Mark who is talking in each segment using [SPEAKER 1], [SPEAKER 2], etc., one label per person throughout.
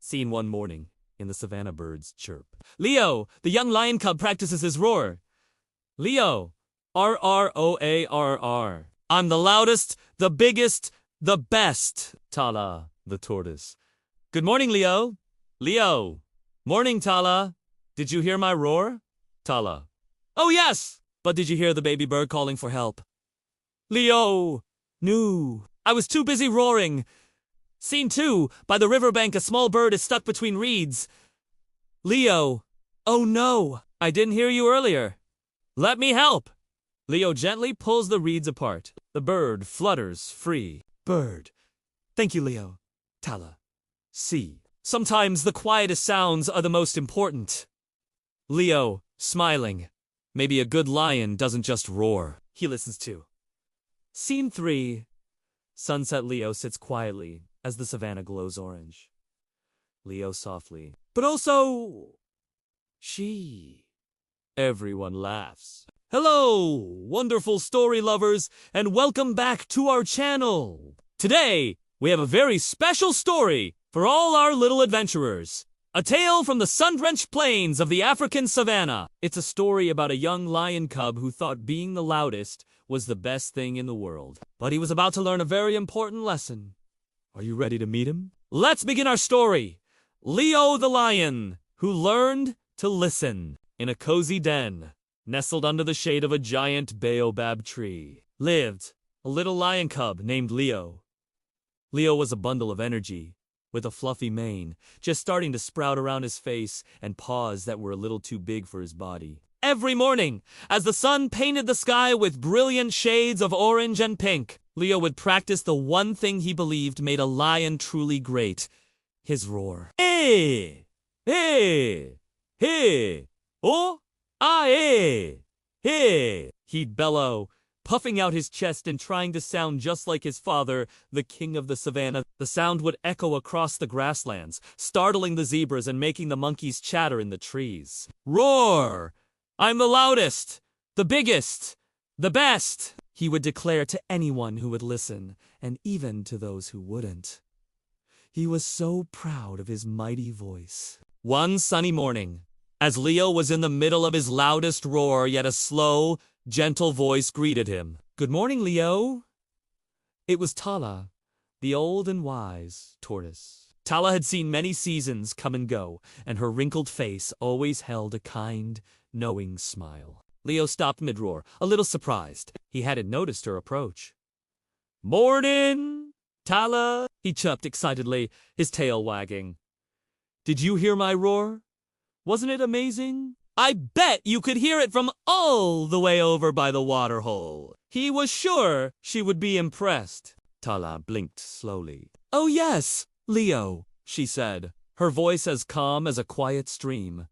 [SPEAKER 1] Seen one morning, in the savannah birds chirp. Leo, the young lion cub practices his roar. Leo, R-R-O-A-R-R. I'm the loudest, the biggest, the best. Tala, the tortoise. Good morning, Leo. Leo. Morning, Tala. Did you hear my roar? Tala. Oh, yes. But did you hear the baby bird calling for help? Leo. No. I was too busy roaring. Scene 2. By the riverbank, a small bird is stuck between reeds. Leo. Oh, no. I didn't hear you earlier. Let me help. Leo gently pulls the reeds apart. The bird flutters free. Bird. Thank you, Leo. Tala. See. Sometimes the quietest sounds are the most important. Leo, smiling. Maybe a good lion doesn't just roar. He listens too. Scene 3. Sunset. Leo sits quietly as the savannah glows orange. Leo softly. But also... she. Everyone laughs. Hello, wonderful story lovers, and welcome back to our channel. Today, we have a very special story for all our little adventurers. A tale from the sun-drenched plains of the African savannah. It's a story about a young lion cub who thought being the loudest was the best thing in the world. But he was about to learn a very important lesson. Are you ready to meet him? Let's begin our story. Leo the lion, who learned to listen. In a cozy den, nestled under the shade of a giant baobab tree, lived a little lion cub named Leo. Leo was a bundle of energy, with a fluffy mane, just starting to sprout around his face and paws that were a little too big for his body. Every morning, as the sun painted the sky with brilliant shades of orange and pink, Leo would practice the one thing he believed made a lion truly great: his roar. Hey! Hey! Hey! Oh! Ah! Hey! Hey! He'd bellow, puffing out his chest and trying to sound just like his father, the king of the savannah. The sound would echo across the grasslands, startling the zebras and making the monkeys chatter in the trees. Roar! I'm the loudest, the biggest, the best, he would declare to anyone who would listen, and even to those who wouldn't. He was so proud of his mighty voice. One sunny morning, as Leo was in the middle of his loudest roar, yet a slow, gentle voice greeted him. Good morning, Leo. It was Tala, the old and wise tortoise. Tala had seen many seasons come and go, and her wrinkled face always held a kind, knowing smile. Leo stopped mid-roar, a little surprised. He hadn't noticed her approach. Morning, Tala, he chirped excitedly, his tail wagging. Did you hear my roar? Wasn't it amazing? I bet you could hear it from all the way over by the waterhole. He was sure she would be impressed. Tala blinked slowly. Oh yes, Leo, she said, her voice as calm as a quiet stream.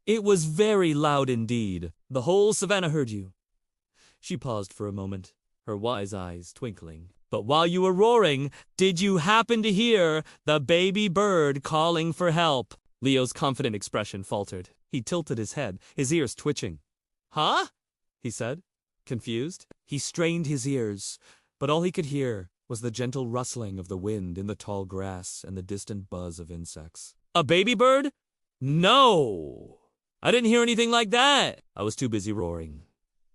[SPEAKER 1] It was very loud indeed. The whole savannah heard you. She paused for a moment, her wise eyes twinkling. But while you were roaring, did you happen to hear the baby bird calling for help? Leo's confident expression faltered. He tilted his head, his ears twitching. Huh? He said, confused. He strained his ears, but all he could hear was the gentle rustling of the wind in the tall grass and the distant buzz of insects. A baby bird? No! I didn't hear anything like that. I was too busy roaring.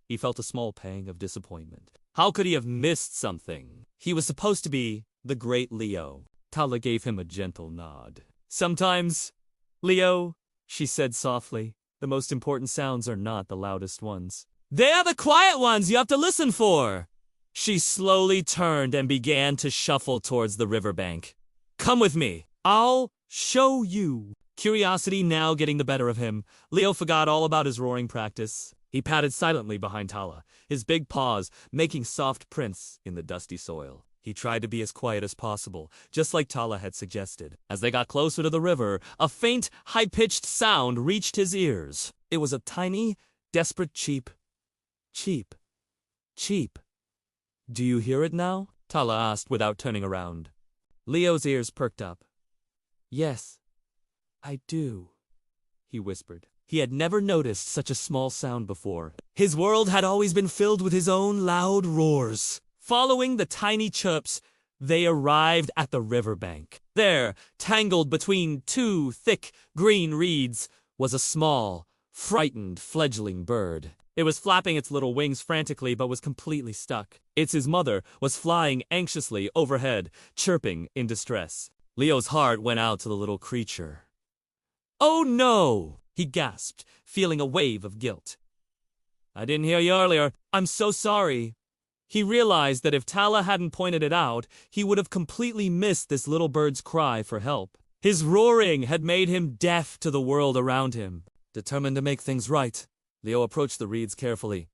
[SPEAKER 1] He felt a small pang of disappointment. How could he have missed something? He was supposed to be the great Leo. Tala gave him a gentle nod. Sometimes, Leo, she said softly, the most important sounds are not the loudest ones. They are the quiet ones you have to listen for. She slowly turned and began to shuffle towards the riverbank. Come with me. I'll show you. Curiosity now getting the better of him, Leo forgot all about his roaring practice. He padded silently behind Tala, his big paws making soft prints in the dusty soil. He tried to be as quiet as possible, just like Tala had suggested. As they got closer to the river, a faint, high-pitched sound reached his ears. It was a tiny, desperate cheep. Cheep. Cheep. Do you hear it now? Tala asked without turning around. Leo's ears perked up. Yes, I do, he whispered. He had never noticed such a small sound before. His world had always been filled with his own loud roars. Following the tiny chirps, They arrived at the riverbank. There, tangled between two thick green reeds, was a small, frightened fledgling bird. It was flapping its little wings frantically but was completely stuck. His mother was flying anxiously overhead, chirping in distress. Leo's heart went out to the little creature. "Oh no!" he gasped, feeling a wave of guilt. "I didn't hear you earlier. I'm so sorry." He realized that if Tala hadn't pointed it out, he would have completely missed this little bird's cry for help. His roaring had made him deaf to the world around him. Determined to make things right, Leo approached the reeds carefully.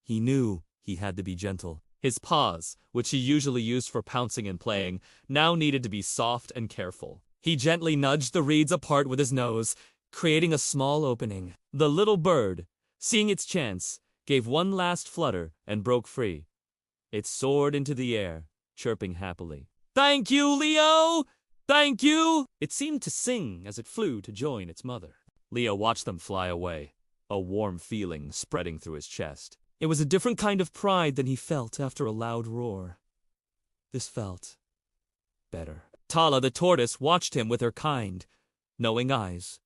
[SPEAKER 1] He knew he had to be gentle. His paws, which he usually used for pouncing and playing, now needed to be soft and careful. He gently nudged the reeds apart with his nose, creating a small opening. The little bird, seeing its chance, gave one last flutter and broke free. It soared into the air, chirping happily. "Thank you, Leo! Thank you!" It seemed to sing as it flew to join its mother. Leo watched them fly away, a warm feeling spreading through his chest. It was a different kind of pride than he felt after a loud roar. This felt better. Tala the tortoise watched him with her kind, knowing eyes.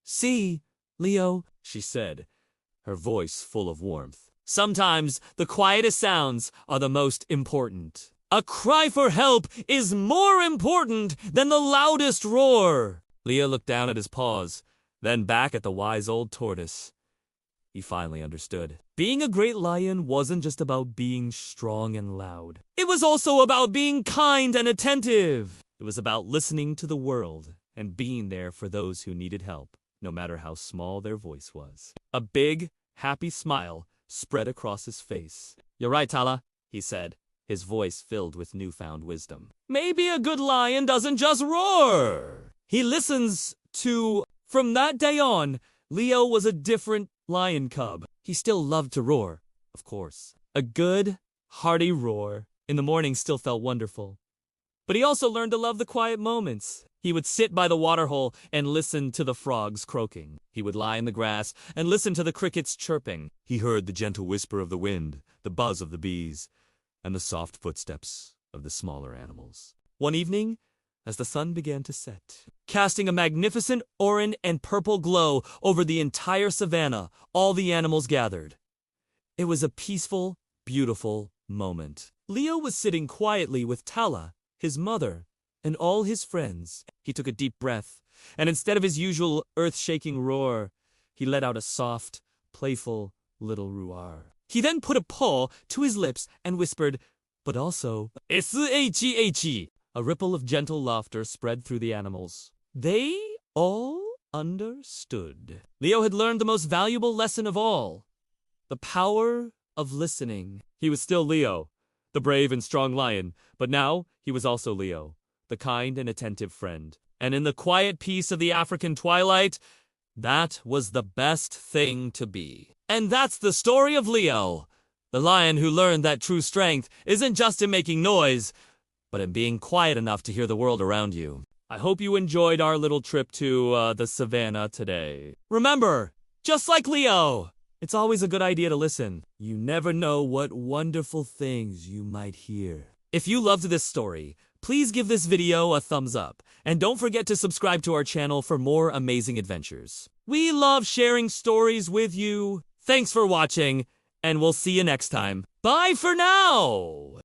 [SPEAKER 1] "See, Leo," she said, her voice full of warmth. "Sometimes the quietest sounds are the most important. A cry for help is more important than the loudest roar." Leo looked down at his paws, then back at the wise old tortoise. He finally understood. Being a great lion wasn't just about being strong and loud. It was also about being kind and attentive. It was about listening to the world and being there for those who needed help, no matter how small their voice was. A big, happy smile spread across his face. "You're right, Tala," he said, his voice filled with newfound wisdom. "Maybe a good lion doesn't just roar. He listens to..." From that day on, Leo was a different lion cub. He still loved to roar, of course. A good, hearty roar in the morning still felt wonderful. But he also learned to love the quiet moments. He would sit by the waterhole and listen to the frogs croaking. He would lie in the grass and listen to the crickets chirping. He heard the gentle whisper of the wind, the buzz of the bees, and the soft footsteps of the smaller animals. One evening, as the sun began to set, casting a magnificent orange and purple glow over the entire savanna, all the animals gathered. It was a peaceful, beautiful moment. Leo was sitting quietly with Tala, his mother, and all his friends. He took a deep breath, and instead of his usual earth-shaking roar, he let out a soft, playful little roar. He then put a paw to his lips and whispered, but also, "S-H-E-H-E." A ripple of gentle laughter spread through the animals. They all understood. Leo had learned the most valuable lesson of all, the power of listening. He was still Leo, the brave and strong lion, but now he was also Leo, the kind and attentive friend. And in the quiet peace of the African twilight, that was the best thing to be. And that's the story of Leo, the lion who learned that true strength isn't just in making noise, but in being quiet enough to hear the world around you. I hope you enjoyed our little trip to the savannah today. Remember, just like Leo, it's always a good idea to listen. You never know what wonderful things you might hear. If you loved this story, please give this video a thumbs up, and don't forget to subscribe to our channel for more amazing adventures. We love sharing stories with you. Thanks for watching, and we'll see you next time. Bye for now!